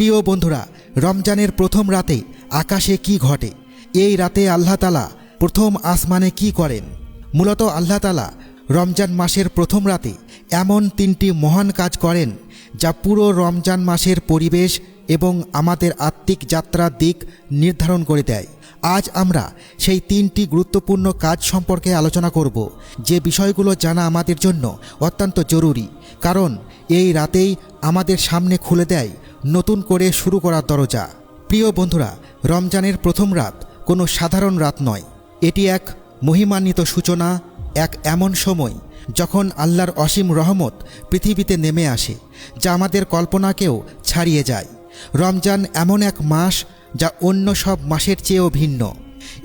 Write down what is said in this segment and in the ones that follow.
প্রিয় বন্ধুরা, রমজানের প্রথম রাতে আকাশে কি ঘটে? এই রাতে আল্লাহ তাআলা প্রথম আসমানে কি করেন? মূলত আল্লাহ তাআলা রমজান মাসের প্রথম রাতে এমন তিনটি মহান কাজ করেন যা পুরো রমজান মাসের পরিবেশ এবং আমাদের আত্মিক যাত্রার দিক নির্ধারণ করে দেয়। আজ আমরা সেই তিনটি গুরুত্বপূর্ণ কাজ সম্পর্কে আলোচনা করব, যে বিষয়গুলো জানা আমাদের জন্য অত্যন্ত জরুরি, কারণ এই রাতেই আমাদের সামনে খুলে দেয় নতুন করে শুরু করার দরজা। প্রিয় বন্ধুরা, রমজানের প্রথম রাত কোনো সাধারণ রাত নয়। এটি এক মহিমান্বিত সূচনা, এক এমন সময় যখন আল্লাহর অসীম রহমত পৃথিবীতে নেমে আসে, যা আমাদের কল্পনাকেও ছাড়িয়ে যায়। রমজান এমন এক মাস যা অন্য সব মাসের চেয়েও ভিন্ন।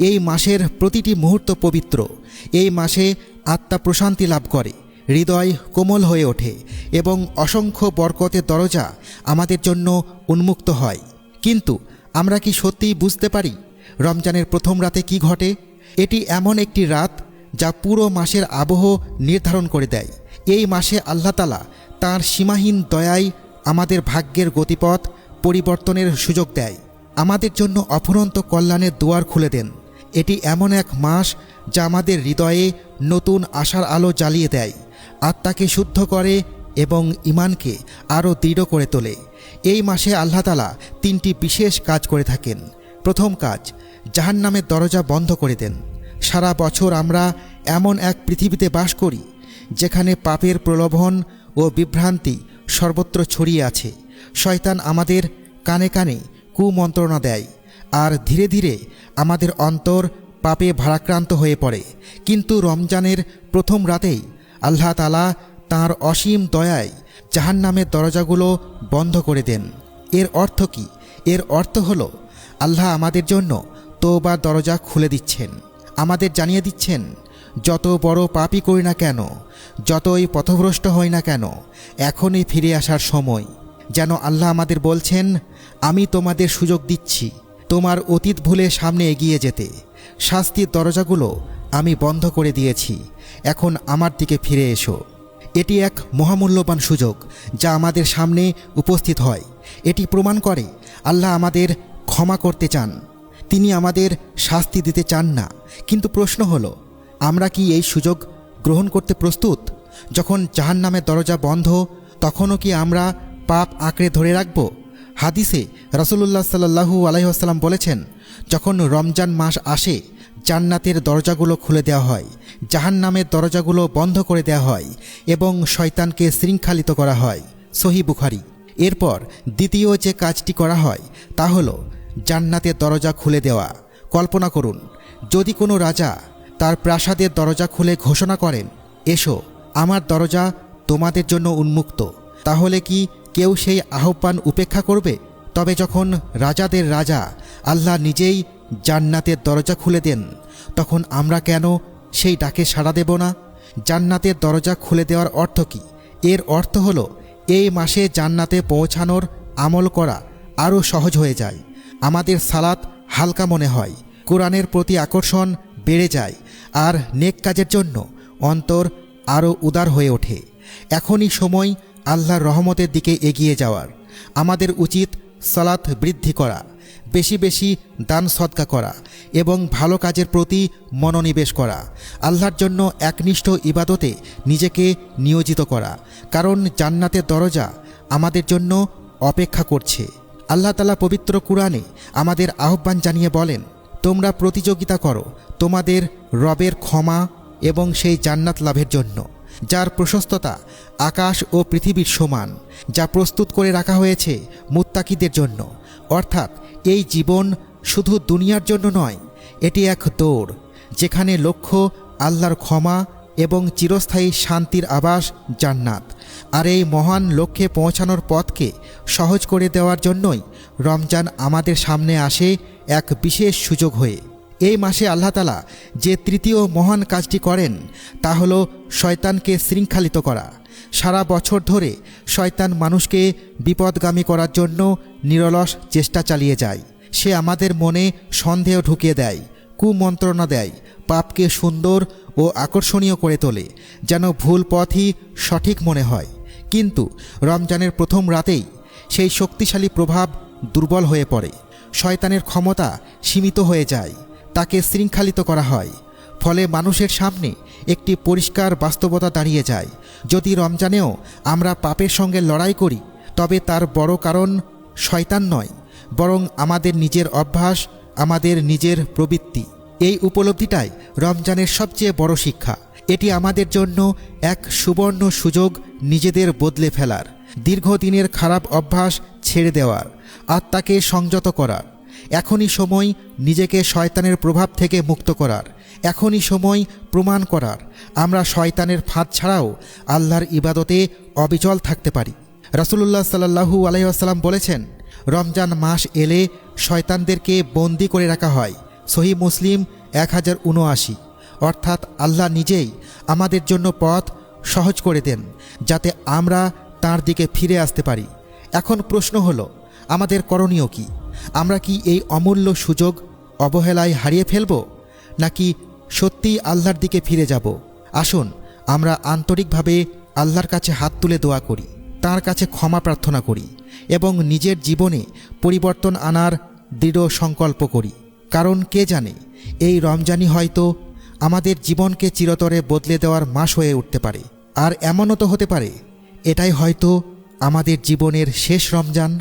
এই মাসের প্রতিটি মুহূর্ত পবিত্র। এই মাসে আত্মা প্রশান্তি লাভ করে, হৃদয় কোমল হয়ে ওঠে এবং অসংখ্য বরকতের দরজা আমাদের জন্য উন্মুক্ত হয়। কিন্তু আমরা কি সত্যিই বুঝতে পারি রমজানের প্রথম রাতে কি ঘটে? এটি এমন একটি রাত যা পুরো মাসের আবহ নির্ধারণ করে দেয়। এই মাসে আল্লাহ তাআলা তাঁর সীমাহীন দয়ায় আমাদের ভাগ্যের গতিপথ পরিবর্তনের সুযোগ দেয়, আমাদের জন্য অফুরন্ত কল্যাণের দুয়ার খুলে দেন। এটি এমন এক মাস যা আমাদের হৃদয়ে নতুন আশার আলো জ্বালিয়ে দেয়, আত্মাকে শুদ্ধ করে এবং ঈমানকে আরও দৃঢ় করে তোলে। এই মাসে আল্লাহ তাআলা তিনটি বিশেষ কাজ করে থাকেন। প্রথম কাজ, জাহান্নামের দরজা বন্ধ করে দেন। সারা বছর আমরা এমন এক পৃথিবীতে বাস করি যেখানে পাপের প্রলোভন ও বিভ্রান্তি সর্বত্র ছড়িয়ে আছে। শয়তান আমাদের কানে কানে কুমন্ত্রণা দেয়, আর ধীরে ধীরে আমাদের অন্তর পাপে ভারাক্রান্ত হয়ে পড়ে। কিন্তু রমজানের প্রথম রাতেই আল্লাহ তাআলা তাঁর অসীম দয়ায় জাহান্নামের দরজাগুলো বন্ধ করে দেন। এর অর্থ কি? এর অর্থ হলো আল্লাহ আমাদের জন্য তওবার দরজা খুলে দিচ্ছেন, আমাদের জানিয়ে দিচ্ছেন, যত বড় পাপই করি না কেন, যতই পথভ্রষ্ট হই না কেন, এখনই ফিরে আসার সময়। যেন আল্লাহ আমাদের বলছেন, আমি তোমাদের সুযোগ দিচ্ছি তোমার অতীত ভুলে সামনে এগিয়ে যেতে। শাস্তির দরজাগুলো আমি বন্ধ করে দিয়েছি, এখন আমার দিকে ফিরে এসো। এটি এক মহামূল্যবান সুযোগ যা আমাদের সামনে উপস্থিত হয়। এটি প্রমাণ করে আল্লাহ আমাদের ক্ষমা করতে চান, তিনি আমাদের শাস্তি দিতে চান না। কিন্তু প্রশ্ন হলো, আমরা কি এই সুযোগ গ্রহণ করতে প্রস্তুত? যখন জাহান্নামের দরজা বন্ধ, তখনও কি আমরা পাপ আঁকড়ে ধরে রাখব? হাদিসে রাসূলুল্লাহ সাল্লাল্লাহু আলাইহি ওয়াসাল্লাম বলেছেন, যখন রমজান মাস আসে, জান্নাতের দরজাগুলো খুলে দেওয়া হয়, জাহান্নামের দরজাগুলো বন্ধ করে দেওয়া হয় এবং শয়তানকে শৃঙ্খলিত করা হয়। সহিহ বুখারী। এরপর দ্বিতীয় যে কাজটি করা হয় তা হলো জান্নাতের দরজা খুলে দেওয়া। কল্পনা করুন, যদি কোনো রাজা তার প্রাসাদের দরজা খুলে ঘোষণা করেন, এসো, আমার দরজা তোমাদের জন্য উন্মুক্ত, তাহলে কি কেউ সেই আহ্বান উপেক্ষা করবে? তবে যখন রাজাদের রাজা আল্লাহ নিজেই জান্নাতের দরজা খুলে দেন, তখন আমরা কেন সেই ডাকে সাড়া দেব না? জান্নাতের দরজা খুলে দেওয়ার অর্থ কী? এর অর্থ হলো এই মাসে জান্নাতে পৌঁছানোর আমল করা আরও সহজ হয়ে যায়। আমাদের সালাত হালকা মনে হয়, কোরআনের প্রতি আকর্ষণ বেড়ে যায়, আর নেক কাজের জন্য অন্তর আরও উদার হয়ে ওঠে। এখনই সময় আল্লাহর রহমতের দিকে এগিয়ে যাওয়ার। আমাদের উচিত সালাত বৃদ্ধি করা, বেশি বেশি দান সদকা করা এবং ভালো কাজের প্রতি মনোনিবেশ করা, আল্লাহর জন্য একনিষ্ঠ ইবাদতে নিজেকে নিয়োজিত করা, কারণ জান্নাতের দরজা আমাদের জন্য অপেক্ষা করছে। আল্লাহ তাআলা পবিত্র কুরআনে আমাদের আহ্বান জানিয়ে বলেন, তোমরা প্রতিযোগিতা করো তোমাদের রবের ক্ষমা এবং সেই জান্নাত লাভের জন্য, যার প্রশস্ততা আকাশ ও পৃথিবীর সমান, যা প্রস্তুত করে রাখা হয়েছে মুত্তাকিদের জন্য। অর্থাৎ এই জীবন শুধু দুনিয়ার জন্য নয়, এটি এক দৌড় যেখানে লক্ষ্য আল্লাহর ক্ষমা এবং চিরস্থায়ী শান্তির আবাস জান্নাত। আর এই মহান লক্ষ্যে পৌঁছানোর পথকে সহজ করে দেওয়ার জন্যই রমজান আমাদের সামনে আসে এক বিশেষ সুযোগ হয়ে। এই মাসে আল্লাহ তাআলা যে তৃতীয় মহান কাজটি করেন তা হলো শয়তানকে শৃঙ্খলিত করা। সারা বছর ধরে শয়তান মানুষকে বিপদগামী করার জন্য নিরলস চেষ্টা চালিয়ে যায়। সে আমাদের মনে সন্দেহ ঢুকিয়ে দেয়, কুমন্ত্রণা দেয়, পাপকে সুন্দর ও আকর্ষণীয় করে তোলে, যেন ভুল পথই সঠিক মনে হয়। কিন্তু রমজানের প্রথম রাতেই সেই শক্তিশালী প্রভাব দুর্বল হয়ে পড়ে। শয়তানের ক্ষমতা সীমিত হয়ে যায়, তাকে শৃঙ্খলিত করা হয়। ফলে মানুষের সামনে একটি পরিষ্কার বাস্তবতা দাঁড়িয়ে যায়। যদি রমজানেও আমরা পাপের সঙ্গে লড়াই করি, তবে তার বড় কারণ শয়তান নয়, বরং আমাদের নিজের অভ্যাস, আমাদের নিজের প্রবৃত্তি। এই উপলব্ধিটাই রমজানের সবচেয়ে বড় শিক্ষা। এটি আমাদের জন্য এক সুবর্ণ সুযোগ নিজেদের বদলে ফেলার, দীর্ঘদিনের খারাপ অভ্যাস ছেড়ে দেওয়ার, আত্মাকে সংযত করার। এখনই সময় নিজেকে শয়তানের প্রভাব থেকে মুক্ত করার। এখনই সময় প্রমাণ করার আমরা শয়তানের ফাঁদ ছাড়াও আল্লাহর ইবাদতে অবিচল থাকতে পারি। রাসূলুল্লাহ সাল্লাল্লাহু আলাইহি ওয়াসাল্লাম বলেছেন, রমজান মাস এলে শয়তানদেরকে বন্দী করে রাখা হয়। সহিহ মুসলিম 1079। অর্থাৎ আল্লাহ নিজেই আমাদের জন্য পথ সহজ করে দেন, যাতে আমরা তার দিকে ফিরে আসতে পারি। এখন প্রশ্ন হলো, আমাদের করণীয় কি? আমরা কি এই অমূল্য সুযোগ অবহেলায় হারিয়ে ফেলব, নাকি সত্যিই আল্লাহর দিকে ফিরে যাব? আসুন আমরা আন্তরিকভাবে আল্লাহর কাছে হাত তুলে দোয়া করি, তার কাছে ক্ষমা প্রার্থনা করি এবং নিজের জীবনে পরিবর্তন আনার দৃঢ় সংকল্প করি। কারণ কে জানে, এই রমজানই হয়তো আমাদের জীবনকে চিরতরে বদলে দেওয়ার মাস হয়ে উঠতে পারে। আর এমনও তো হতে পারে এটাই হয়তো আমাদের জীবনের শেষ রমজান।